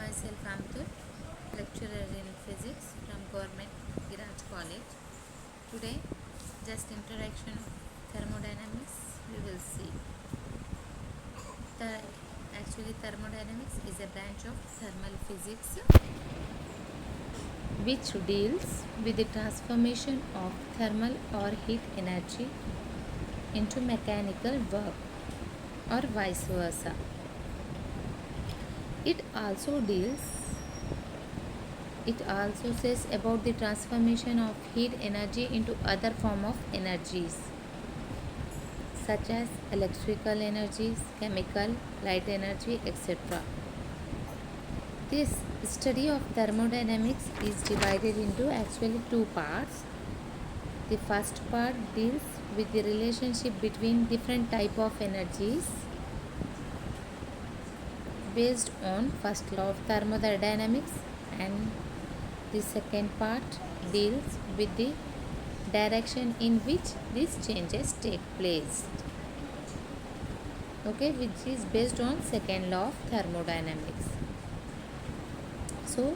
myself Amtul, lecturer in physics from Government Giraj College. Today, just introduction of thermodynamics we will see. The, Actually, thermodynamics is a branch of thermal physics which deals with the transformation of thermal or heat energy into mechanical work or vice versa. It also says about the transformation of heat energy into other form of energies such as electrical energies, chemical, light energy, etc. This study of thermodynamics is divided into actually two parts. The first part deals with the relationship between different type of energies based on first law of thermodynamics, and the second part deals with the direction in which these changes take place, which is based on second law of thermodynamics. So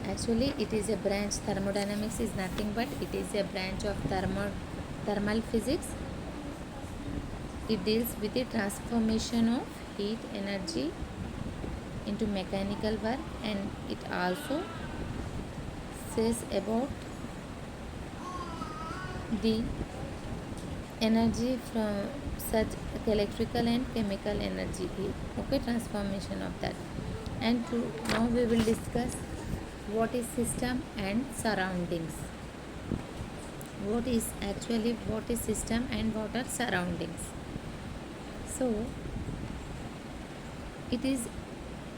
actually it is a branch. Thermodynamics is nothing but it is a branch of thermal physics. It deals with the transformation of heat energy into mechanical work, and it also says about the energy from such electrical and chemical energy, transformation of that. And now we will discuss what is system and surroundings. What is system and what are surroundings? So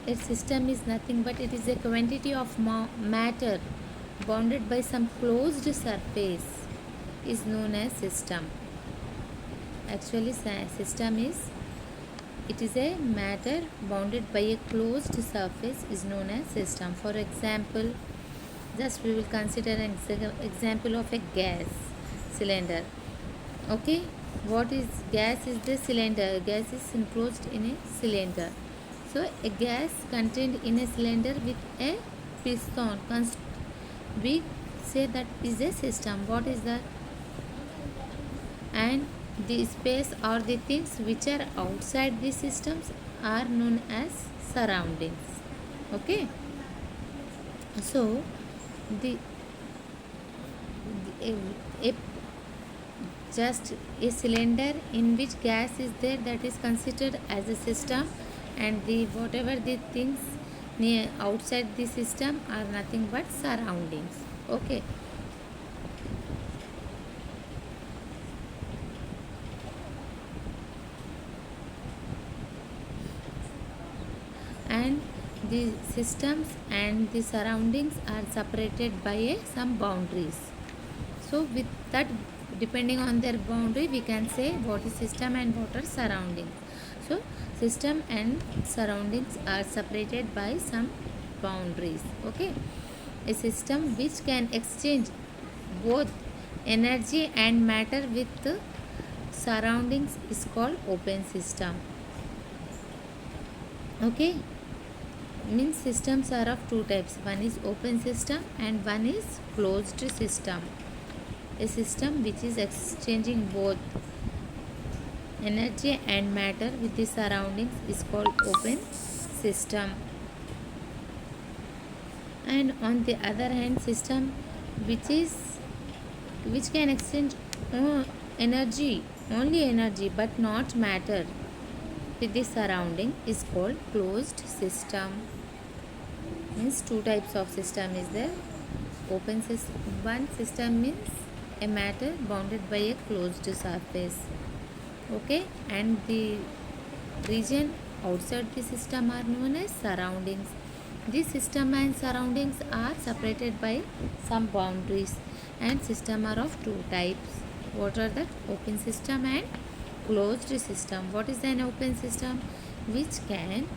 a system is nothing but it is a quantity of matter bounded by some closed surface is known as system. Actually, system is a matter bounded by a closed surface is known as system. For example, just we will consider an example of a gas cylinder. What is gas? Is the cylinder. Gas is enclosed in a cylinder. So a gas contained in a cylinder with a piston, we say that is a system. What is that? And the space or the things which are outside the systems are known as surroundings. So just a cylinder in which gas is there, that is considered as a system, and whatever the things near outside the system are nothing but surroundings. And the systems and the surroundings are separated by some boundaries. So with that, depending on their boundary, we can say what is system and what are surroundings. So system and surroundings are separated by some boundaries. A system which can exchange both energy and matter with the surroundings is called open system. Means systems are of two types. One is open system and one is closed system. A system which is exchanging both energy and matter with the surroundings is called open system. And on the other hand, system which can exchange only energy but not matter with the surrounding is called closed system. Means two types of system is there. Open system. One system means a matter bounded by a closed surface. And the region outside the system are known as surroundings. This system and surroundings are separated by some boundaries, and system are of two types. What are that? Open system and closed system. What is an open system? Which can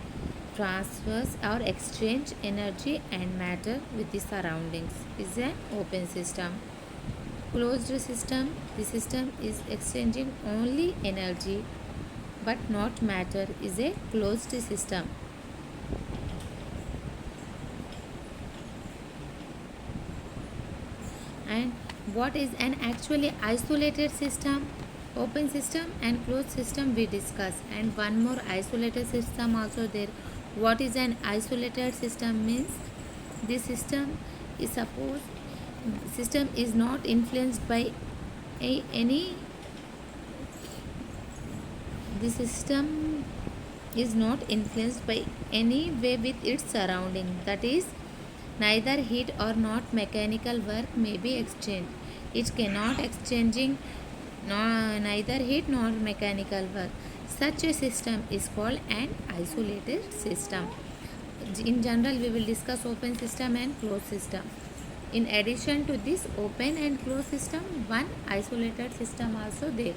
transfer or exchange energy and matter with the surroundings is an open system. Closed system, the system is exchanging only energy but not matter, is a closed system. And what is an actually isolated system? Open system and closed system we discuss, and one more isolated system also there. What is an isolated system means? This system is not influenced by any. The system is not influenced by any way with its surrounding. That is, neither heat or not mechanical work may be exchanged. It cannot exchanging neither heat nor mechanical work. Such a system is called an isolated system. In general, we will discuss open system and closed system. In addition to this open and closed system, one isolated system also there.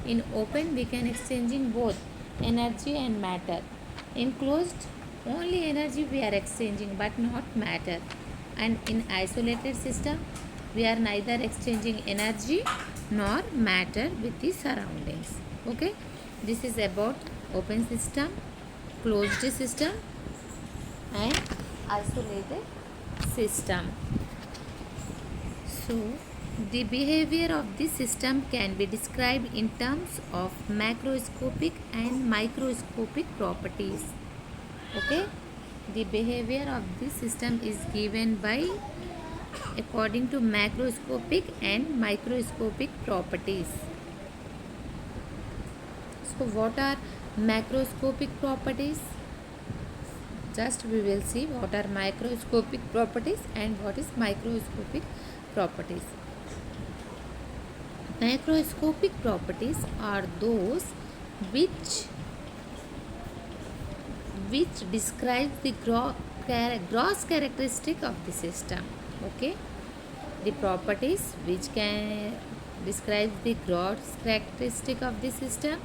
In open, we can exchanging both energy and matter. In closed, only energy we are exchanging but not matter. And in isolated system, we are neither exchanging energy nor matter with the surroundings. Okay, this is about open system, closed system and isolated system. So, the behavior of this system can be described in terms of macroscopic and microscopic properties. Okay, the behavior of this system is given by according to macroscopic and microscopic properties. So, what are macroscopic properties? Just we will see what are microscopic properties and what is microscopic properties. Macroscopic properties are those which describe the gross characteristic of the system. Okay, the properties which can describe the gross characteristic of the system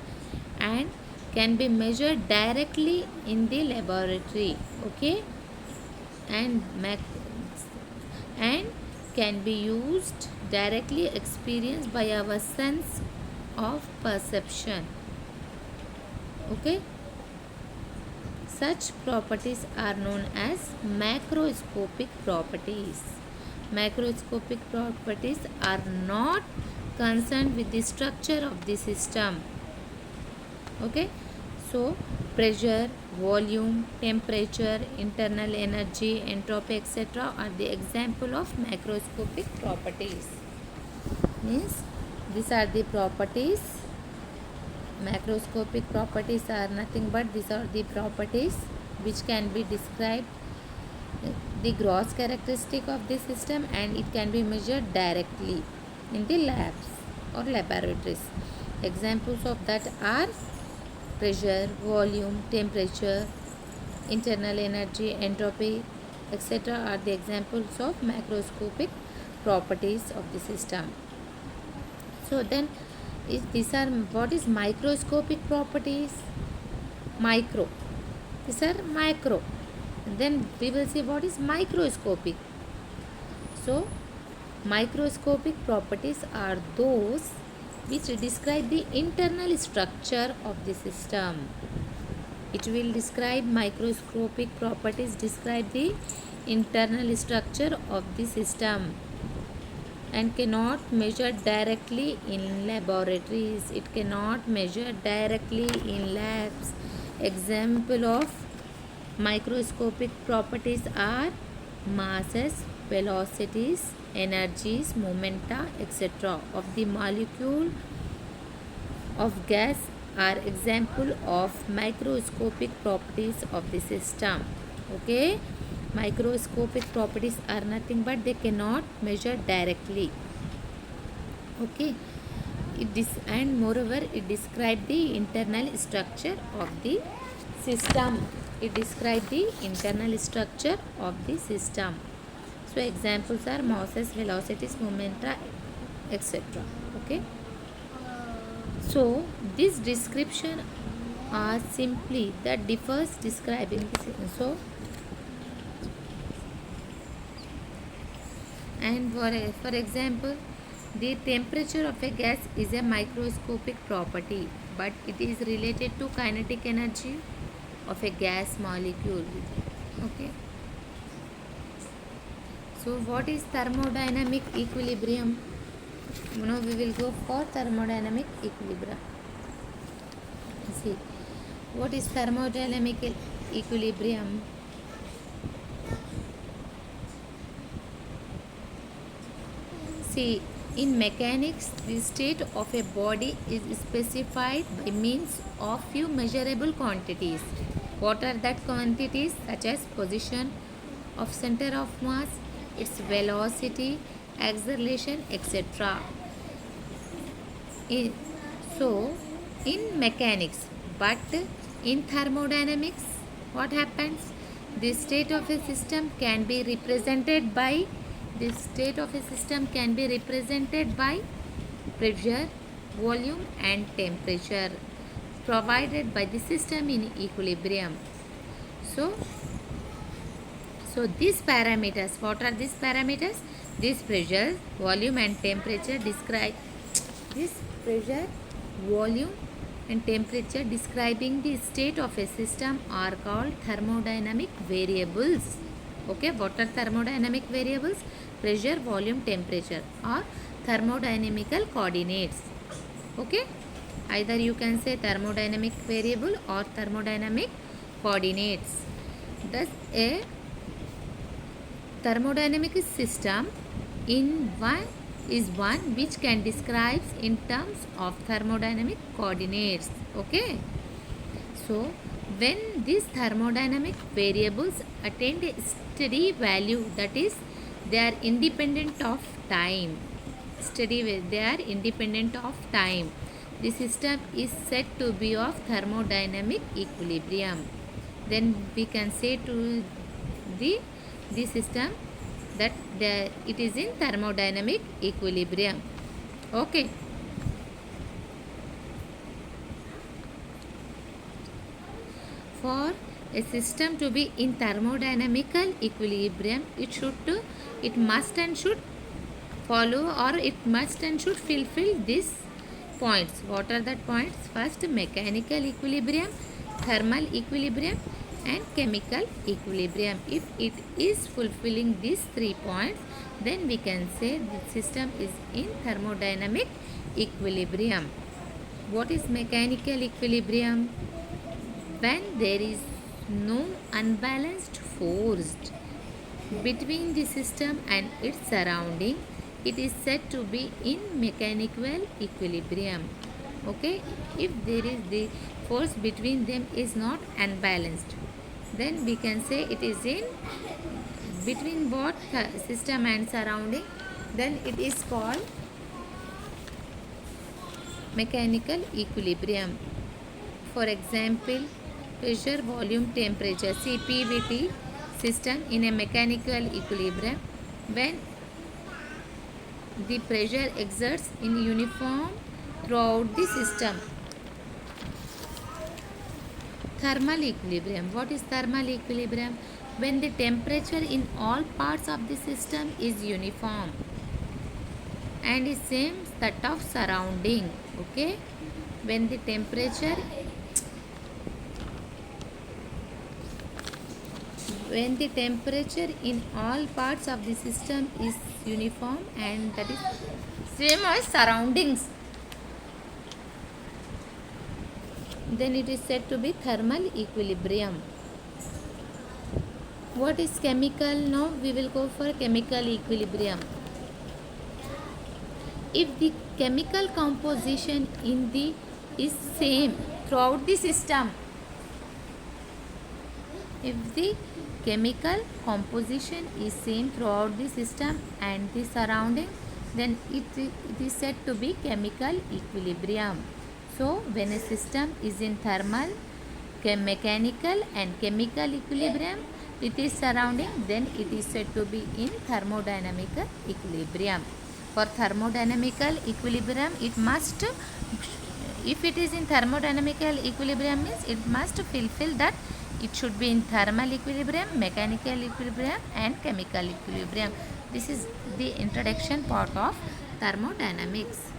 and can be measured directly in the laboratory. Okay, and can be used directly experienced by our sense of perception. Okay, such properties are known as macroscopic properties. Macroscopic properties are not concerned with the structure of the system. Okay, so pressure, volume, temperature, internal energy, entropy, etc. are the example of macroscopic properties. Means these are the properties. Macroscopic properties are nothing but these are the properties which can be described the gross characteristic of the system and it can be measured directly in the labs or laboratories. Examples of that are pressure, volume, temperature, internal energy, entropy, etc. are the examples of macroscopic properties of the system. So then these are what is microscopic properties? Micro. These are micro. Then we will see what is microscopic. So microscopic properties are those which describe the internal structure of the system. It will describe microscopic properties describe the internal structure of the system and cannot measure directly in laboratories. It cannot measure directly in labs. Example of microscopic properties are masses, velocities, energies, momenta, etc. of the molecule of gas are example of microscopic properties of the system. Okay, microscopic properties are nothing but they cannot measure directly. Okay, and moreover it describes the internal structure of the system. It describes the internal structure of the system. So examples are masses, velocities, momenta, etc. Okay, so this description are simply that differs describing the system. So and for example, the temperature of a gas is a microscopic property, but it is related to kinetic energy of a gas molecule. Okay, So what is thermodynamic equilibrium? Now we will go for thermodynamic equilibrium. See, what is thermodynamic equilibrium? See, in mechanics, the state of a body is specified by means of few measurable quantities. What are that quantities? Such as position of center of mass, its velocity, acceleration, etc. In, so, in mechanics, but in thermodynamics, what happens? The state of a system can be represented by pressure, volume and temperature provided by the system in equilibrium. So these parameters, what are these parameters? These pressure, volume and temperature describe this pressure, volume and temperature describing the state of a system are called thermodynamic variables. Okay, what are thermodynamic variables? Pressure, volume, temperature are thermodynamical coordinates. Okay, either you can say thermodynamic variable or thermodynamic coordinates. Thus a thermodynamic system is one which can describe in terms of thermodynamic coordinates. Okay, so when these thermodynamic variables attain a steady value, that is they are independent of time, the system is said to be of thermodynamic equilibrium. Then we can say to the system that it is in thermodynamic equilibrium. Okay. For a system to be in thermodynamical equilibrium, it must and should follow, or it must and should fulfill these points. What are the points? First, mechanical equilibrium, thermal equilibrium and chemical equilibrium. If it is fulfilling these 3 points, then we can say the system is in thermodynamic equilibrium. What is mechanical equilibrium? When there is no unbalanced force between the system and its surrounding, it is said to be in mechanical equilibrium. Okay, if there is the force between them is not unbalanced, then we can say it is in between both system and surrounding, then it is called mechanical equilibrium. For example, pressure, volume, temperature, CPVT system in a mechanical equilibrium when the pressure exerts in uniform throughout the system. Thermal equilibrium. What is thermal equilibrium? When the temperature in all parts of the system is uniform and is same that of surrounding. Okay, when the temperature in all parts of the system is uniform and that is same as surroundings, then it is said to be thermal equilibrium. What is chemical? Now we will go for chemical equilibrium. If the chemical composition is same throughout the system, if the chemical composition is same throughout the system and the surrounding, then it is said to be chemical equilibrium. So when a system is in thermal, mechanical and chemical equilibrium with its surrounding, then it is said to be in thermodynamical equilibrium. For thermodynamical equilibrium, if it is in thermodynamical equilibrium means it must fulfill that it should be in thermal equilibrium, mechanical equilibrium and chemical equilibrium. This is the introduction part of thermodynamics.